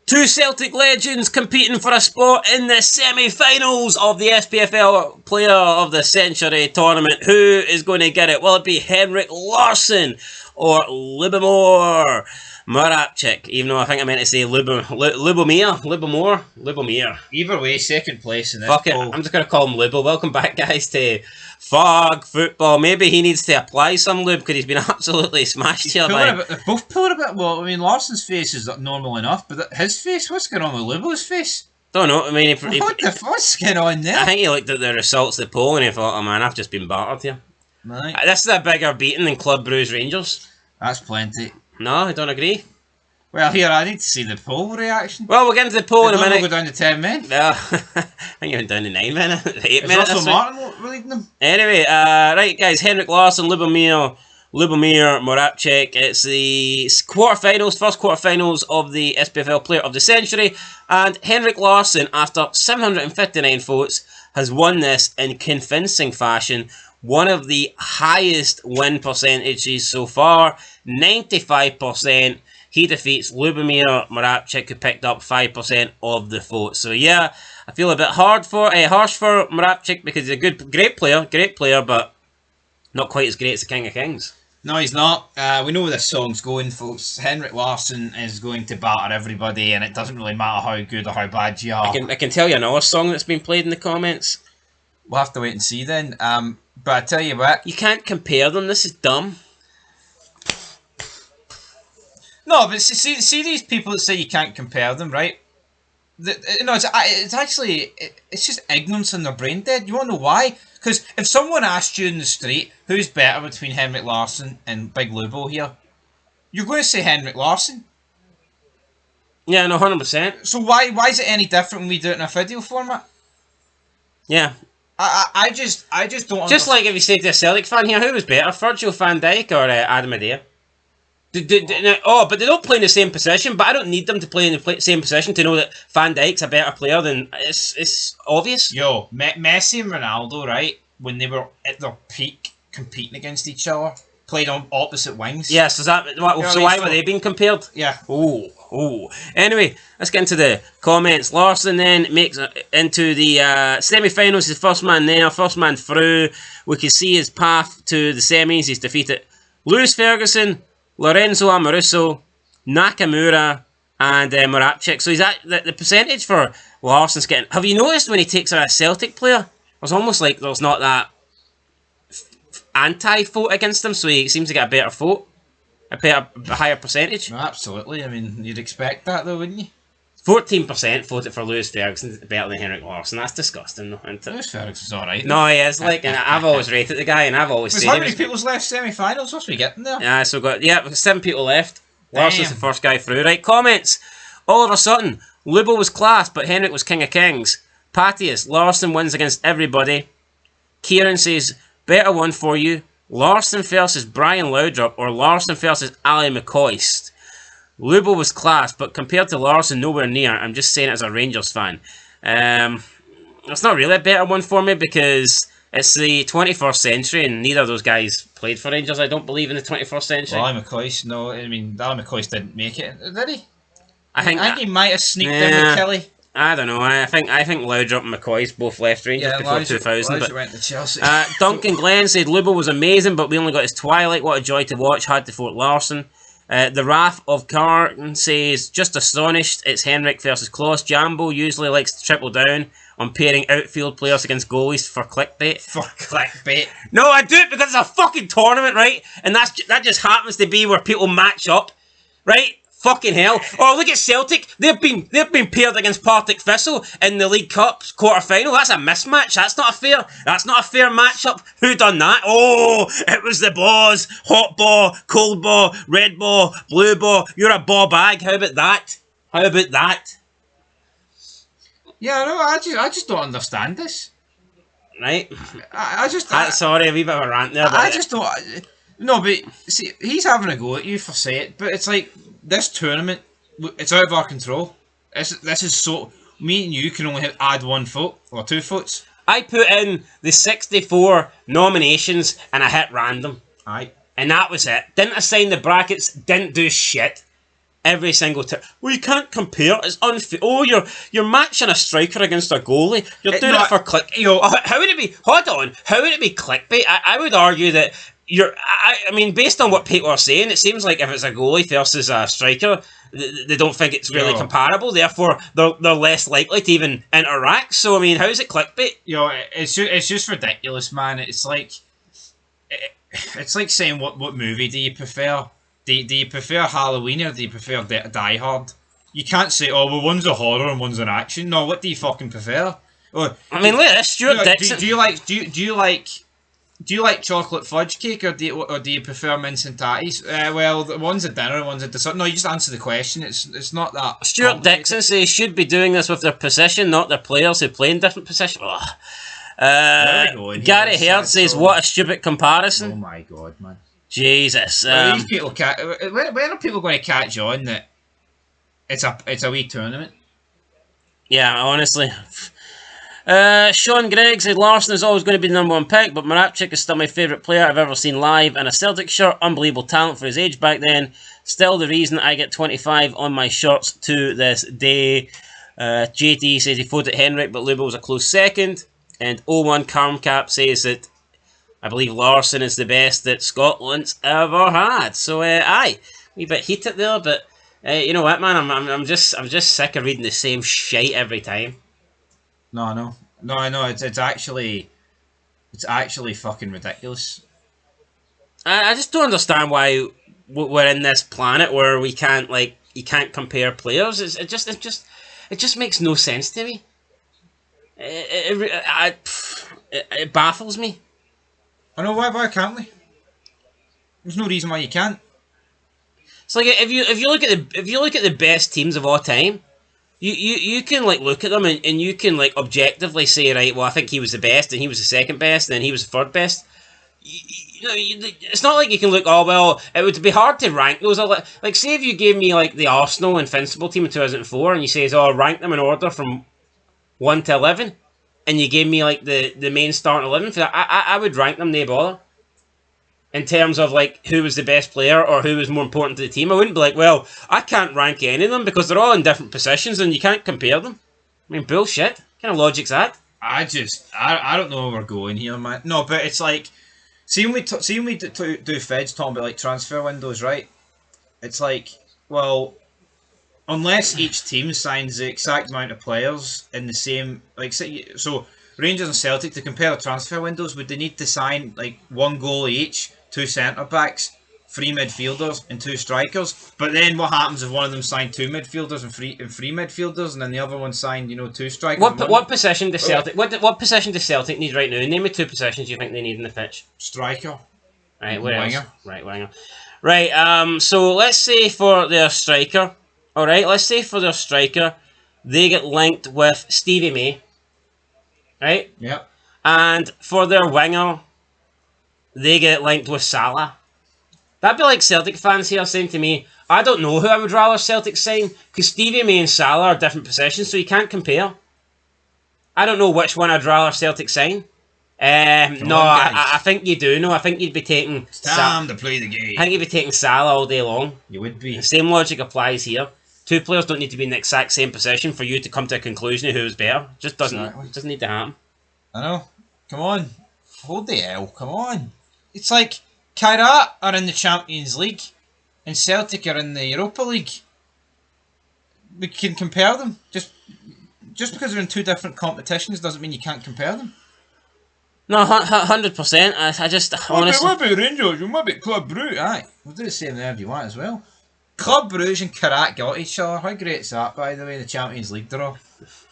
Two Celtic legends competing for a spot in the semi-finals of the SPFL Player of the Century tournament. Who is going to get it? Will it be Henrik Larsson or Lubomir Moravcik? Even though I think I meant to say Lubomir. Either way, second place in this Fuck poll. it, I'm just going to call him Lubo. Welcome back, guys, to Fog Football. Maybe he needs to apply some lube because he's been absolutely smashed here. They're both pulling a bit. Well, I mean, Larsson's face is normal enough, but his face, what's going on with Lubo's face? Don't know. I mean, what's going on there? I think he looked at the results of the poll and he thought, oh man, I've just been battered here. Right. This is a bigger beating than Club Brews Rangers. That's plenty. No, I don't agree. Well, here, I need to see the poll reaction. Well, we'll get into the poll in a minute. Go down to 10 men. I think you went down to 9 minutes. 8 Is minutes. Russell Martin leading them? Anyway, right, guys. Henrik Larsson, Lubomir Moravcik. It's the first quarterfinals of the SPFL Player of the Century. And Henrik Larsson, after 759 votes, has won this in convincing fashion. One of the highest win percentages so far, 95%. He defeats Lubomir Moravcik, who picked up 5% of the vote. So yeah, I feel a bit harsh for Moravcik because he's a great player, but not quite as great as the King of Kings. No, he's not. We know where this song's going, folks. Henrik Larsson is going to batter everybody, and it doesn't really matter how good or how bad you are. I can tell you another song that's been played in the comments. We'll have to wait and see then. But I tell you what, you can't compare them. This is dumb. No, but see these people that say you can't compare them, right? It's actually just ignorance in their brain dead. You want to know why? Because if someone asked you in the street who's better between Henrik Larsson and Big Lubo here, you're going to say Henrik Larsson. Yeah, no, 100%. So why is it any different when we do it in a video format? Yeah. I just don't. Just like if you say to a Celtic fan here, who was better, Virgil van Dijk or Adam Adair? But they don't play in the same position. But I don't need them to play in the same position to know that Van Dijk's a better player than it's obvious. Yo, Messi and Ronaldo, right? When they were at their peak, competing against each other, played on opposite wings. Yes, so why were they being compared? Yeah. Oh. Anyway, let's get into the comments. Larsson then makes it into the semi-finals. He's the first man there, first man through. We can see his path to the semis. He's defeated Lewis Ferguson, Lorenzo Amoruso, Nakamura, and Moravcik. So he's at the percentage for Larsson's getting. Have you noticed when he takes out a Celtic player? It's almost like there's not that anti-vote against him, so he seems to get a better vote, a higher percentage. No, absolutely. I mean, you'd expect that though, wouldn't you? 14% voted for Lewis Ferguson, better than Henrik Larsson. That's disgusting, though, isn't it? Lewis Ferguson's alright. No, he is. And I've always rated the guy, and I've always said. How many people's left semi-finals? What's we getting there? Yeah, so we've got 7 people left. Larsson's the first guy through. Right, comments. Oliver Sutton. Lubo was class, but Henrik was King of Kings. Patius. Larsson wins against everybody. Kieran says, better one for you. Larsson versus Brian Laudrup or Larsson versus Ali McCoist. Lubo was class, but compared to Larsson, nowhere near. I'm just saying it as a Rangers fan. It's not really a better one for me because it's the 21st century and neither of those guys played for Rangers. I don't believe in the 21st century. Well, Ali McCoist, no. I mean, Ali McCoist didn't make it, did he? I think he might have sneaked in with Kelly. I don't know. I think Laudrup and McCoist both left Rangers before 2000. But went to Chelsea. Duncan Glenn said Lubo was amazing, but we only got his twilight. What a joy to watch. Had to vote Larsson. The Wrath of Carton says, just astonished. It's Henrik versus Klaus. Jambo usually likes to triple down on pairing outfield players against goalies for clickbait. For clickbait. No, I do it because it's a fucking tournament, right? And that just happens to be where people match up, right? Fucking hell. Oh, look at Celtic. They've been paired against Partick Thistle in the League Cup quarter-final. That's a mismatch. That's not a fair matchup. Who done that? Oh, it was the Boss. Hot ball, cold ball, red ball, blue ball. You're a ball bag. How about that? Yeah, no, I just don't understand this. Right? I just... sorry, a wee bit of a rant there. I just don't... No, but see, he's having a go at you for saying it, but it's like... This tournament, it's out of our control. This is so... Me and you can only add 1 vote, or 2 votes. I put in the 64 nominations and I hit random. Aye. And that was it. Didn't assign the brackets, didn't do shit. every single time. Well, you can't compare. It's unfair. Oh, you're matching a striker against a goalie. You're doing it for click. How would it be? Hold on. How would it be clickbait? I would argue that I mean, based on what people are saying, it seems like if it's a goalie versus a striker, they don't think it's really comparable. Therefore, they're less likely to even interact. So, I mean, how is it clickbait? It's just ridiculous, man. It's like saying what movie do you prefer? Do you prefer Halloween or do you prefer Die Hard? You can't say, oh, well, one's a horror and one's an action. No, what do you fucking prefer? Well, I mean, look at this, Stuart Dixon. Do you like chocolate fudge cake or do you prefer mince and tatties? Well, one's a dinner, one's a dessert. No, you just answer the question. It's not that. Stuart Dixon says they should be doing this with their position, not their players who play in different positions. Gary Herd says, what a stupid comparison. Oh my god, man. Jesus. These people when are people going to catch on that it's a wee tournament? Yeah, honestly. Sean Gregg said Larsson is always going to be the #1 pick, but Moravcik is still my favourite player I've ever seen live in a Celtic shirt. Unbelievable talent for his age back then. Still the reason I get 25 on my shirts to this day. JT says he voted Henrik, but Lubo was a close second. And 01 Carmcap says that I believe Larsson is the best that Scotland's ever had. So, aye, wee bit heated there, but you know what, man? I'm just sick of reading the same shite every time. No, I know. It's actually fucking ridiculous. I just don't understand why we're in this planet where we can't you can't compare players. It just makes no sense to me. It baffles me. I know why can't we? There's no reason why you can't. It's like if you look at the best teams of all time, you can look at them and you can objectively say, right, well, I think he was the best and he was the second best and then he was the third best. It's not like you can look, oh well, it would be hard to rank those. Like say if you gave me the Arsenal Invincible team in 2004 and you say, oh, rank them in order from 1 to 11, and you gave me the main starting 11 for that, I would rank them no bother. In terms of who was the best player or who was more important to the team, I wouldn't be like, well, I can't rank any of them because they're all in different positions and you can't compare them. I mean, bullshit. What kind of logic's that? I don't know where we're going here, man. No, but it's like, see when we do Feds talking about transfer windows, right? It's like, well, unless each team signs the exact amount of players in the same, so Rangers and Celtic, to compare the transfer windows, would they need to sign one goalie each, 2 centre backs, 3 midfielders and 2 strikers? But then what happens if one of them signed 2 midfielders and three midfielders, and then the other one signed 2 strikers? What position does Celtic? What position does Celtic need right now? Name me 2 positions you think they need in the pitch. Striker. Right, where winger. else? Right, winger. Right. So let's say for their striker. All right. Let's say for their striker, they get linked with Stevie May. Right. Yep. And for their winger, they get linked with Salah. That'd be like Celtic fans here saying to me, I don't know who I would rather Celtic sign, because Stevie May and Salah are different positions, so you can't compare. I don't know which one I'd rather Celtic sign. I think you do know. I think you'd be taking... It's time to play the game. I think you'd be taking Salah all day long. You would be. The same logic applies here. 2 players don't need to be in the exact same position for you to come to a conclusion of who's better. Just doesn't need to happen. I know. Come on. Hold the L. Come on. It's like Kairat are in the Champions League and Celtic are in the Europa League. We can compare them. Just because they're in 2 different competitions doesn't mean you can't compare them. No, 100%. I just honestly... What about Rangers? You might be Club Brugge. Aye, we'll do the same there if you want as well. Club Brugge and Kairat got each other. How great's that, by the way, the Champions League draw?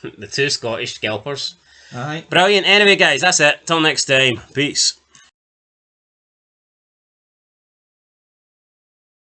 The 2 Scottish scalpers. Aye. Brilliant. Anyway, guys, that's it. Till next time. Peace.